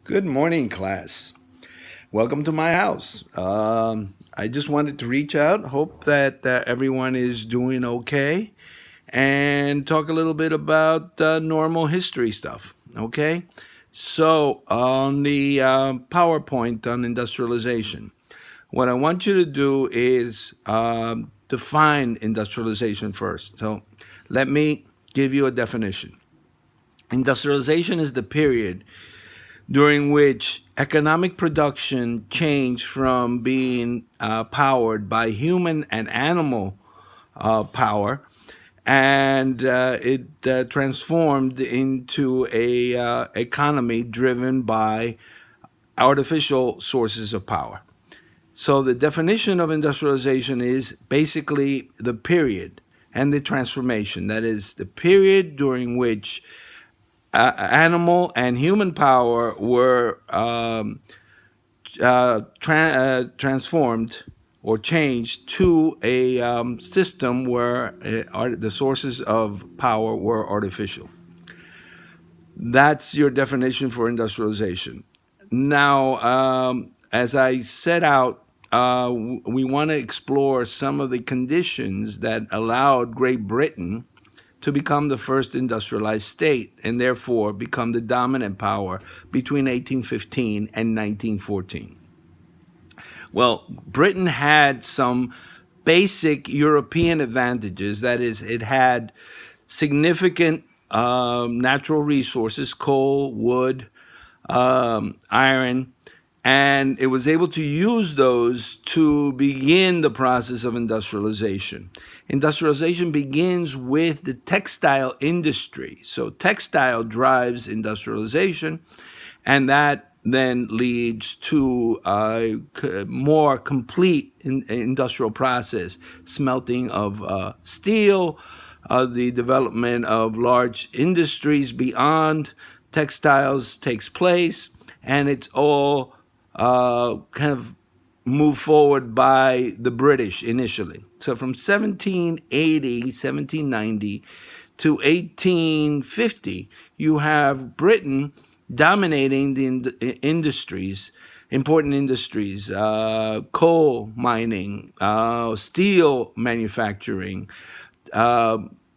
Good morning, class. Welcome to my house. I just wanted to reach out, hope that everyone is doing okay, and talk a little bit about normal history stuff. Okay? So, on the PowerPoint on industrialization, what I want you to do is define industrialization first. So, let me give you a definition. Industrialization is the period during which economic production changed from being powered by human and animal power, and it transformed into a economy driven by artificial sources of power. So the definition of industrialization is basically the period and the transformation. That is the period during which animal and human power were transformed or changed to a system where the sources of power were artificial. That's your definition for industrialization. Now, as I set out, we want to explore some of the conditions that allowed Great Britain to become the first industrialized state and therefore become the dominant power between 1815 and 1914. Well, Britain had some basic European advantages. That is, it had significant natural resources, coal, wood, iron, and it was able to use those to begin the process of industrialization. Industrialization begins with the textile industry. So textile drives industrialization, and that then leads to a more complete industrial process, smelting of steel, the development of large industries beyond textiles takes place, and it's all kind of moved forward by the British initially. So from 1780, 1790 to 1850, you have Britain dominating the industries, important industries, coal mining, steel manufacturing,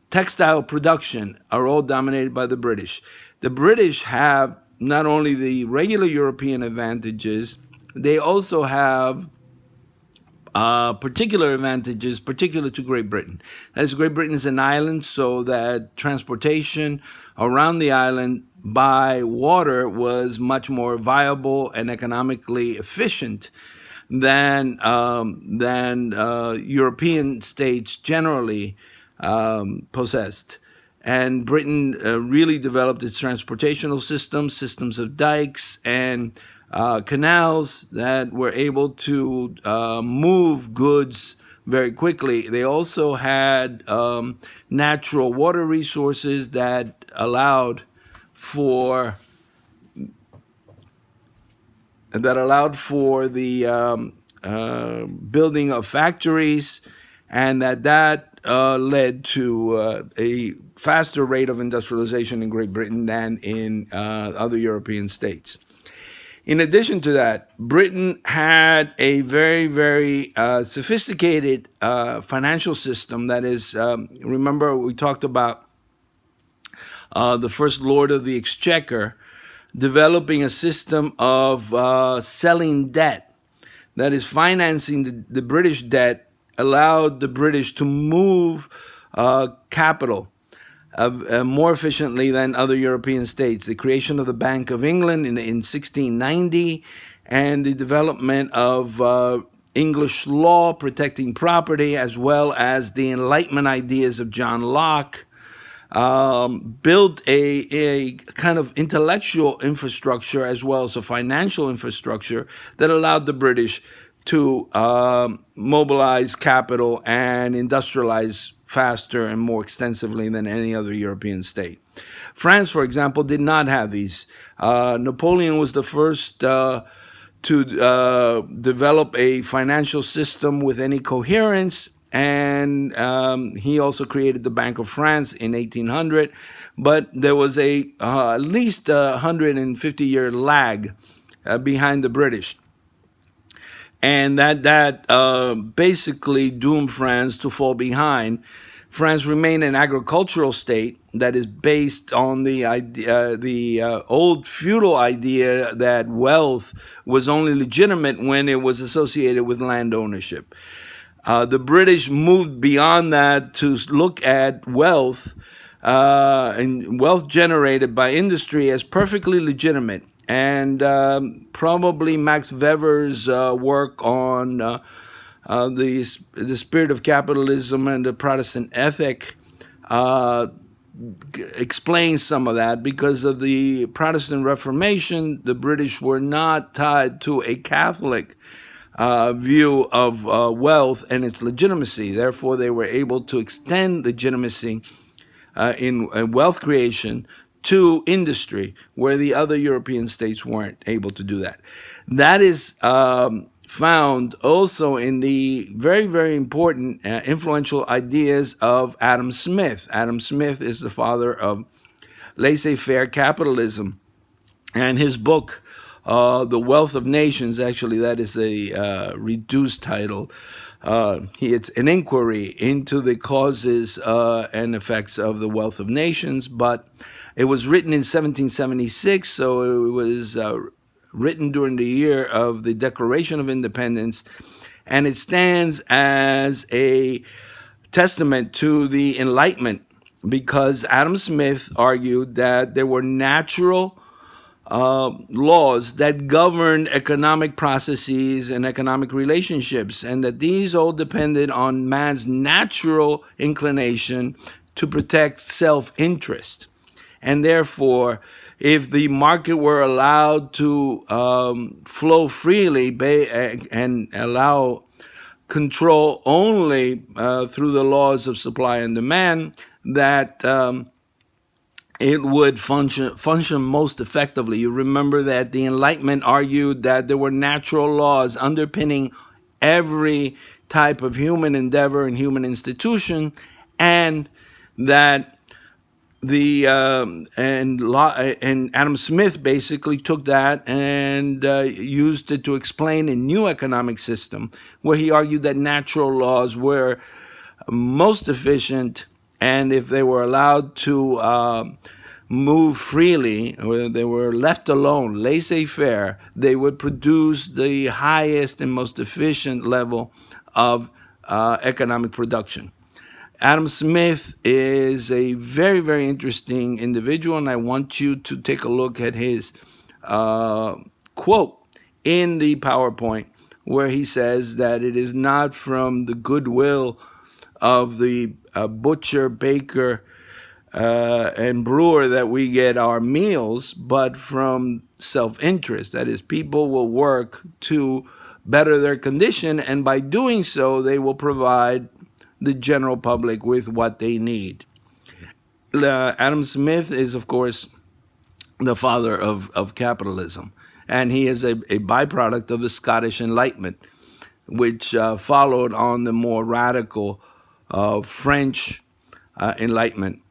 textile production are all dominated by the British. The British have not only the regular European advantages, they also have particular advantages, particular to Great Britain. That is, Great Britain is an island, so that transportation around the island by water was much more viable and economically efficient than European states generally possessed. And Britain really developed its transportational systems of dikes and canals that were able to move goods very quickly. They also had natural water resources that allowed for the building of factories, and that led to a faster rate of industrialization in Great Britain than in other European states. In addition to that, Britain had a very, very sophisticated financial system. That is, remember we talked about the First Lord of the Exchequer developing a system of selling debt. That is, financing the British debt allowed the British to move capital more efficiently than other European states. The creation of the Bank of England in 1690 and the development of English law protecting property, as well as the Enlightenment ideas of John Locke, built a kind of intellectual infrastructure as well as a financial infrastructure that allowed the British to mobilize capital and industrialize faster and more extensively than any other European state. France, for example, did not have these. Napoleon was the first to develop a financial system with any coherence, and he also created the Bank of France in 1800. But there was at least a 150-year lag behind the British, and that basically doomed France to fall behind. France remained an agricultural state that is based on the old feudal idea that wealth was only legitimate when it was associated with land ownership. The British moved beyond that to look at wealth and wealth generated by industry as perfectly legitimate. And probably Max Weber's work on the spirit of capitalism and the Protestant ethic explains some of that. Because of the Protestant Reformation, the British were not tied to a Catholic view of wealth and its legitimacy. Therefore, they were able to extend legitimacy in wealth creation to industry, where the other European states weren't able to do that. That is found also in the very, very important, influential ideas of Adam Smith. Adam Smith is the father of laissez-faire capitalism, and his book, The Wealth of Nations, actually that is a reduced title. It's an inquiry into the causes and effects of the wealth of nations, but it was written in 1776, so it was written during the year of the Declaration of Independence, and it stands as a testament to the Enlightenment, because Adam Smith argued that there were natural laws that govern economic processes and economic relationships, and that these all depended on man's natural inclination to protect self-interest. And therefore, if the market were allowed to flow freely and allow control only through the laws of supply and demand, that it would function most effectively. You remember that the Enlightenment argued that there were natural laws underpinning every type of human endeavor and human institution, and that and Adam Smith basically took that and used it to explain a new economic system, where he argued that natural laws were most efficient, and if they were allowed to move freely, or they were left alone, laissez-faire, they would produce the highest and most efficient level of economic production. Adam Smith is a very, very interesting individual, and I want you to take a look at his quote in the PowerPoint, where he says that it is not from the goodwill of the butcher, baker, and brewer that we get our meals, but from self-interest. That is, people will work to better their condition, and by doing so, they will provide the general public with what they need. Adam Smith is, of course, the father of capitalism, and he is a byproduct of the Scottish Enlightenment, which followed on the more radical French Enlightenment.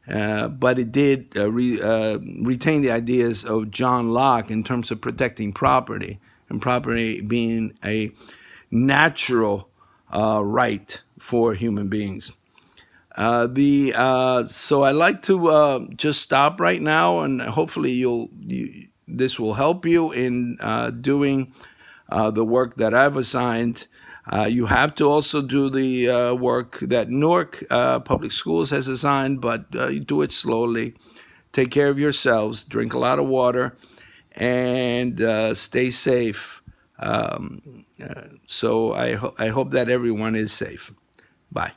But it did retain the ideas of John Locke in terms of protecting property, and property being a natural right for human beings. So I like to just stop right now, and hopefully this will help you in doing the work that I've assigned. You have to also do the work that Newark Public Schools has assigned, but you do it slowly. Take care of yourselves, drink a lot of water, and stay safe. So I hope that everyone is safe. Bye.